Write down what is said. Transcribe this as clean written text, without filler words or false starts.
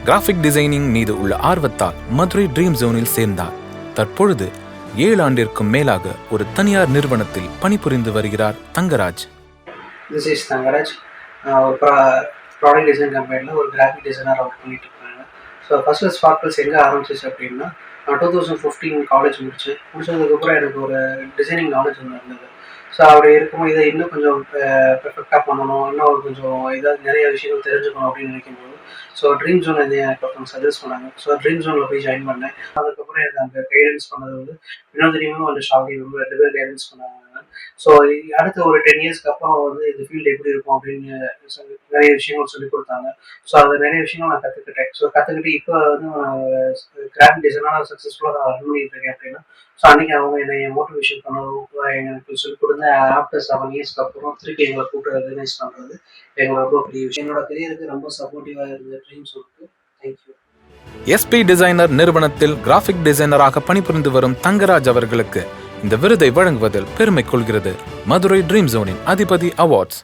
Graphic designing மீது உள்ள ஆர்வத்தால் Madurai dream ஜோனில் சேர்ந்தார். தற்பொழுது 7 ஆண்டிற்கும் மேலாக ஒரு தனியார் நிறுவனத்தில் பணிபுரிந்து வருகிறார் தங்கராஜ். This is Thangaraj. ஒரு ப்ராடக்ட் டிசைன் கம்பெனியில் ஒரு கிராஃபிக் டிசைனர் ஒர்க் பண்ணிட்டு இருக்காங்க. ஸோ ஃபஸ்ட்டு ஸ்பார்க்கிள்ஸ் எங்கே ஆரம்பிச்சிச்சு அப்படின்னா, நான் 2015 காலேஜ் முடிச்சதுக்கப்புறம் எனக்கு ஒரு டிசைனிங் நாலேஜ் ஒன்று இருந்தது. ஸோ அப்படி இருக்கும்போது இதை இன்னும் கொஞ்சம் பெர்ஃபெக்டாக பண்ணணும், இன்னும் கொஞ்சம் ஏதாவது நிறைய விஷயங்கள் தெரிஞ்சுக்கணும் அப்படின்னு நினைக்கும்போது, ஸோ ட்ரீம் ஜோன் இது எனக்கு ஒருத்தவங்க சஜஸ்ட் பண்ணாங்க. ஸோ ட்ரீம் ஜோனில் போய் ஜாயின் பண்ணேன். அதுக்கப்புறம் எனக்கு அங்கே கைடன்ஸ் பண்ணது வந்து வினோதினியும் அந்த ஷாவி ரொம்ப 2 பேர் கைடன்ஸ் பண்ணாங்க. ஸோ அடுத்த ஒரு 10 இயர்ஸ்க்கு அப்புறம் வந்து இந்த ஃபீல்டு எப்படி இருக்கும் அப்படின்னு நிறைய விஷயங்கள் சொல்லிக் கொடுத்தாங்க. ஸோ அது நிறைய விஷயங்கள் நான் கற்றுக்கிட்டேன். ஸோ கற்றுக்கிட்டு இப்போ வந்து கிராஃபிக் டிசைனாக சக்ஸஸ்ஃபுல்லாக நான் ரன் பண்ணிட்டு இருக்கேன் அப்படின்னா, ஸோ அன்றைக்கி அவங்க என்னை மோட்டிவேஷன் பண்ணதும் எனக்கு சொல்லிக் கொடுத்து ஆஃப்டர் 7 இயர்ஸ்க்கு அப்புறம் திருப்பி எங்களை கூப்பிட்டு ரெகனைஸ் பண்ணுறது எங்களோட ரொம்ப பெரிய விஷயம். என்னோட கரியருக்கு ரொம்ப சப்போர்ட்டிவாக இருந்த ட்ரீம்ஸ் இருக்கு. தேங்க்யூ. SP டிசைனர் நிறுவனத்தில் கிராஃபிக் டிசைனராக பணிபுரிந்து வரும் தங்கராஜ் அவர்களுக்கு இந்த விருதை வழங்குவதில் பெருமை கொள்கிறது மதுரை ட்ரீம் ஜோனின் அதிபதி அவார்ட்ஸ்.